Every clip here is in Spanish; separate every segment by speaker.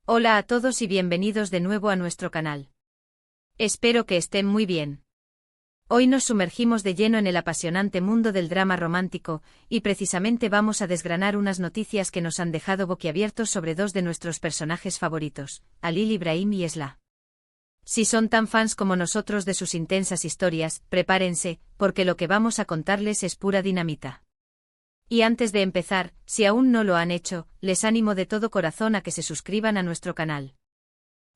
Speaker 1: Hola a todos y bienvenidos de nuevo a nuestro canal. Espero que estén muy bien. Hoy nos sumergimos de lleno en el apasionante mundo del drama romántico, y precisamente vamos a desgranar unas noticias que nos han dejado boquiabiertos sobre dos de nuestros personajes favoritos, Halil Ibrahim y Esla. Si son tan fans como nosotros de sus intensas historias, prepárense, porque lo que vamos a contarles es pura dinamita. Y antes de empezar, si aún no lo han hecho, les animo de todo corazón a que se suscriban a nuestro canal.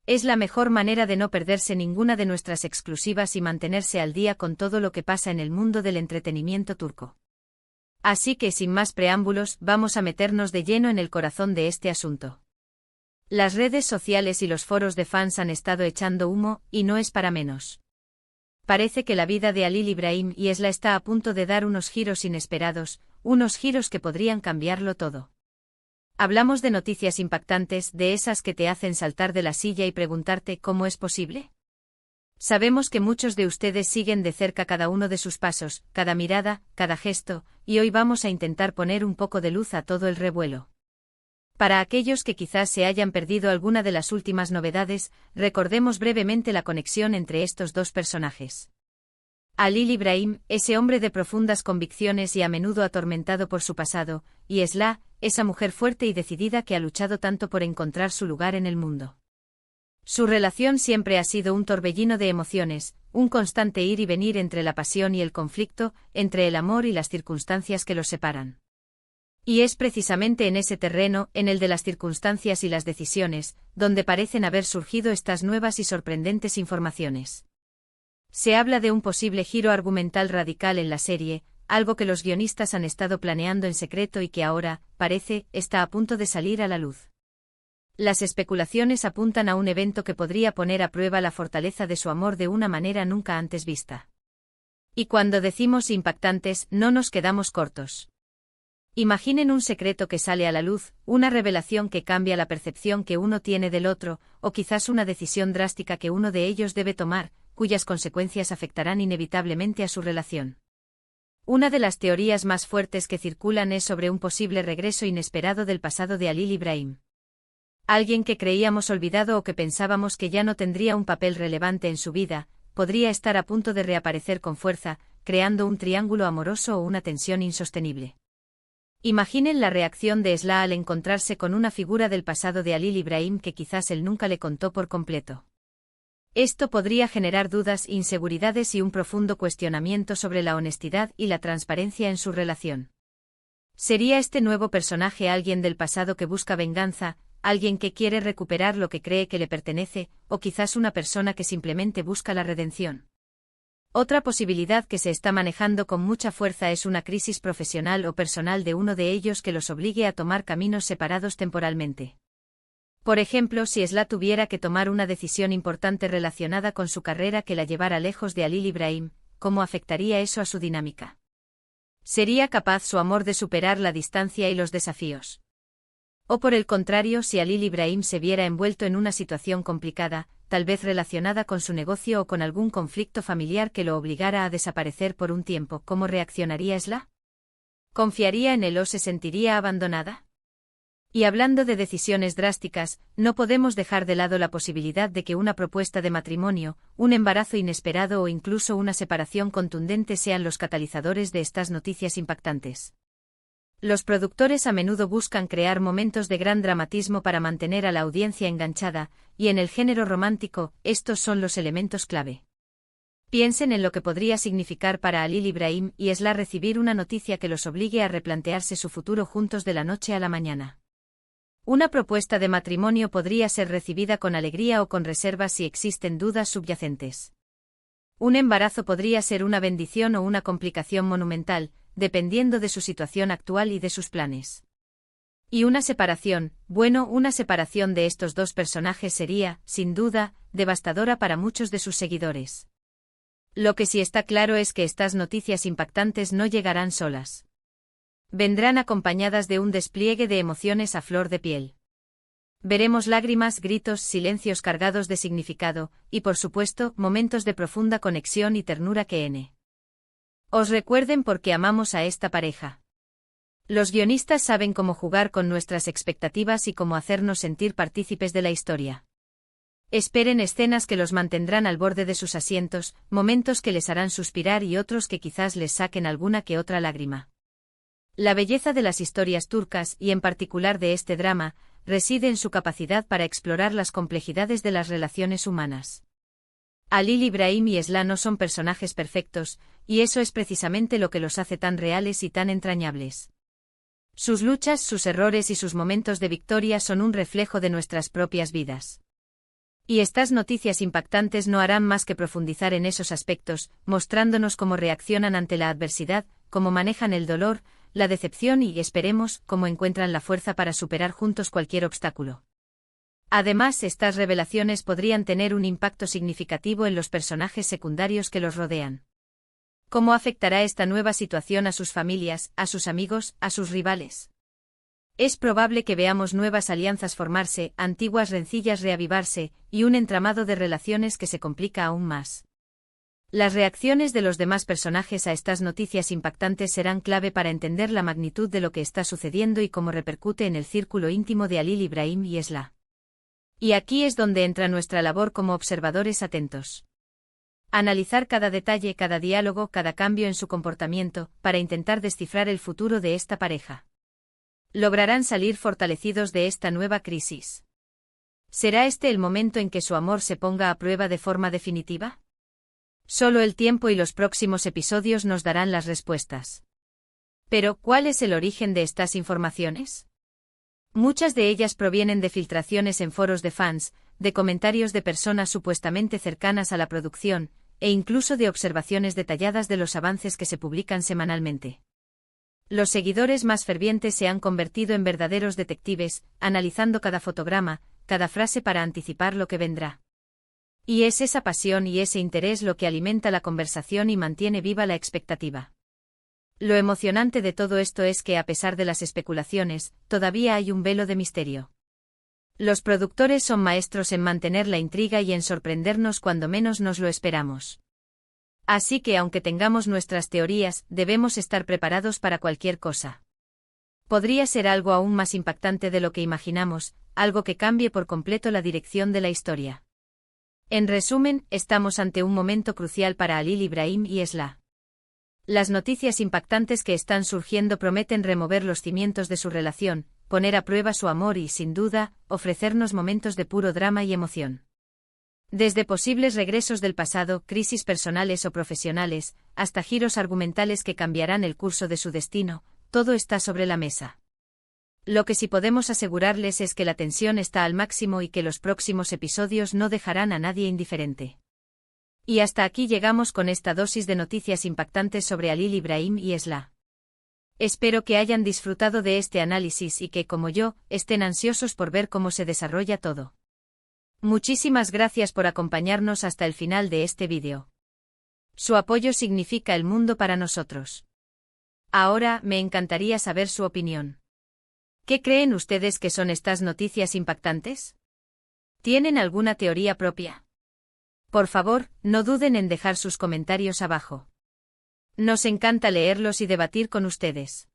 Speaker 1: Es la mejor manera de no perderse ninguna de nuestras exclusivas y mantenerse al día con todo lo que pasa en el mundo del entretenimiento turco. Así que sin más preámbulos, vamos a meternos de lleno en el corazón de este asunto. Las redes sociales y los foros de fans han estado echando humo, y no es para menos. Parece que la vida de Halil Ibrahim y Esla está a punto de dar unos giros inesperados, unos giros que podrían cambiarlo todo. Hablamos de noticias impactantes, de esas que te hacen saltar de la silla y preguntarte ¿cómo es posible? Sabemos que muchos de ustedes siguen de cerca cada uno de sus pasos, cada mirada, cada gesto, y hoy vamos a intentar poner un poco de luz a todo el revuelo. Para aquellos que quizás se hayan perdido alguna de las últimas novedades, recordemos brevemente la conexión entre estos dos personajes. Halil Ibrahim, ese hombre de profundas convicciones y a menudo atormentado por su pasado, y Esla, esa mujer fuerte y decidida que ha luchado tanto por encontrar su lugar en el mundo. Su relación siempre ha sido un torbellino de emociones, un constante ir y venir entre la pasión y el conflicto, entre el amor y las circunstancias que los separan. Y es precisamente en ese terreno, en el de las circunstancias y las decisiones, donde parecen haber surgido estas nuevas y sorprendentes informaciones. Se habla de un posible giro argumental radical en la serie, algo que los guionistas han estado planeando en secreto y que ahora, parece, está a punto de salir a la luz. Las especulaciones apuntan a un evento que podría poner a prueba la fortaleza de su amor de una manera nunca antes vista. Y cuando decimos impactantes, no nos quedamos cortos. Imaginen un secreto que sale a la luz, una revelación que cambia la percepción que uno tiene del otro, o quizás una decisión drástica que uno de ellos debe tomar, cuyas consecuencias afectarán inevitablemente a su relación. Una de las teorías más fuertes que circulan es sobre un posible regreso inesperado del pasado de Halil Ibrahim. Alguien que creíamos olvidado o que pensábamos que ya no tendría un papel relevante en su vida, podría estar a punto de reaparecer con fuerza, creando un triángulo amoroso o una tensión insostenible. Imaginen la reacción de Esla al encontrarse con una figura del pasado de Halil Ibrahim que quizás él nunca le contó por completo. Esto podría generar dudas, inseguridades y un profundo cuestionamiento sobre la honestidad y la transparencia en su relación. ¿Sería este nuevo personaje alguien del pasado que busca venganza, alguien que quiere recuperar lo que cree que le pertenece, o quizás una persona que simplemente busca la redención? Otra posibilidad que se está manejando con mucha fuerza es una crisis profesional o personal de uno de ellos que los obligue a tomar caminos separados temporalmente. Por ejemplo, si Esla tuviera que tomar una decisión importante relacionada con su carrera que la llevara lejos de Halil Ibrahim, ¿cómo afectaría eso a su dinámica? ¿Sería capaz su amor de superar la distancia y los desafíos? O por el contrario, si Halil Ibrahim se viera envuelto en una situación complicada, tal vez relacionada con su negocio o con algún conflicto familiar que lo obligara a desaparecer por un tiempo, ¿cómo reaccionaría Esla? ¿Confiaría en él o se sentiría abandonada? Y hablando de decisiones drásticas, no podemos dejar de lado la posibilidad de que una propuesta de matrimonio, un embarazo inesperado o incluso una separación contundente sean los catalizadores de estas noticias impactantes. Los productores a menudo buscan crear momentos de gran dramatismo para mantener a la audiencia enganchada, y en el género romántico, estos son los elementos clave. Piensen en lo que podría significar para Halil Ibrahim y Esla recibir una noticia que los obligue a replantearse su futuro juntos de la noche a la mañana. Una propuesta de matrimonio podría ser recibida con alegría o con reservas si existen dudas subyacentes. Un embarazo podría ser una bendición o una complicación monumental, dependiendo de su situación actual y de sus planes. Y una separación, bueno, una separación de estos dos personajes sería, sin duda, devastadora para muchos de sus seguidores. Lo que sí está claro es que estas noticias impactantes no llegarán solas. Vendrán acompañadas de un despliegue de emociones a flor de piel. Veremos lágrimas, gritos, silencios cargados de significado, y por supuesto, momentos de profunda conexión y ternura que os recuerden por qué amamos a esta pareja. Los guionistas saben cómo jugar con nuestras expectativas y cómo hacernos sentir partícipes de la historia. Esperen escenas que los mantendrán al borde de sus asientos, momentos que les harán suspirar y otros que quizás les saquen alguna que otra lágrima. La belleza de las historias turcas, y en particular de este drama, reside en su capacidad para explorar las complejidades de las relaciones humanas. Halil İbrahim y Esla no son personajes perfectos, y eso es precisamente lo que los hace tan reales y tan entrañables. Sus luchas, sus errores y sus momentos de victoria son un reflejo de nuestras propias vidas. Y estas noticias impactantes no harán más que profundizar en esos aspectos, mostrándonos cómo reaccionan ante la adversidad, cómo manejan el dolor, la decepción y, esperemos, cómo encuentran la fuerza para superar juntos cualquier obstáculo. Además, estas revelaciones podrían tener un impacto significativo en los personajes secundarios que los rodean. ¿Cómo afectará esta nueva situación a sus familias, a sus amigos, a sus rivales? Es probable que veamos nuevas alianzas formarse, antiguas rencillas reavivarse, y un entramado de relaciones que se complica aún más. Las reacciones de los demás personajes a estas noticias impactantes serán clave para entender la magnitud de lo que está sucediendo y cómo repercute en el círculo íntimo de Halil İbrahim y Esla. Y aquí es donde entra nuestra labor como observadores atentos. Analizar cada detalle, cada diálogo, cada cambio en su comportamiento, para intentar descifrar el futuro de esta pareja. ¿Lograrán salir fortalecidos de esta nueva crisis? ¿Será este el momento en que su amor se ponga a prueba de forma definitiva? Solo el tiempo y los próximos episodios nos darán las respuestas. Pero, ¿cuál es el origen de estas informaciones? Muchas de ellas provienen de filtraciones en foros de fans, de comentarios de personas supuestamente cercanas a la producción, e incluso de observaciones detalladas de los avances que se publican semanalmente. Los seguidores más fervientes se han convertido en verdaderos detectives, analizando cada fotograma, cada frase para anticipar lo que vendrá. Y es esa pasión y ese interés lo que alimenta la conversación y mantiene viva la expectativa. Lo emocionante de todo esto es que, a pesar de las especulaciones, todavía hay un velo de misterio. Los productores son maestros en mantener la intriga y en sorprendernos cuando menos nos lo esperamos. Así que, aunque tengamos nuestras teorías, debemos estar preparados para cualquier cosa. Podría ser algo aún más impactante de lo que imaginamos, algo que cambie por completo la dirección de la historia. En resumen, estamos ante un momento crucial para Halil İbrahim y Esla. Las noticias impactantes que están surgiendo prometen remover los cimientos de su relación, poner a prueba su amor y, sin duda, ofrecernos momentos de puro drama y emoción. Desde posibles regresos del pasado, crisis personales o profesionales, hasta giros argumentales que cambiarán el curso de su destino, todo está sobre la mesa. Lo que sí podemos asegurarles es que la tensión está al máximo y que los próximos episodios no dejarán a nadie indiferente. Y hasta aquí llegamos con esta dosis de noticias impactantes sobre Halil İbrahim y Esla. Espero que hayan disfrutado de este análisis y que, como yo, estén ansiosos por ver cómo se desarrolla todo. Muchísimas gracias por acompañarnos hasta el final de este vídeo. Su apoyo significa el mundo para nosotros. Ahora, me encantaría saber su opinión. ¿Qué creen ustedes que son estas noticias impactantes? ¿Tienen alguna teoría propia? Por favor, no duden en dejar sus comentarios abajo. Nos encanta leerlos y debatir con ustedes.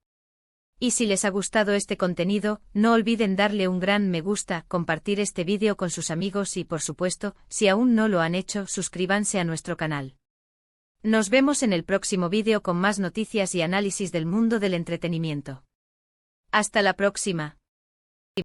Speaker 1: Y si les ha gustado este contenido, no olviden darle un gran me gusta, compartir este vídeo con sus amigos y, por supuesto, si aún no lo han hecho, suscríbanse a nuestro canal. Nos vemos en el próximo vídeo con más noticias y análisis del mundo del entretenimiento. Hasta la próxima.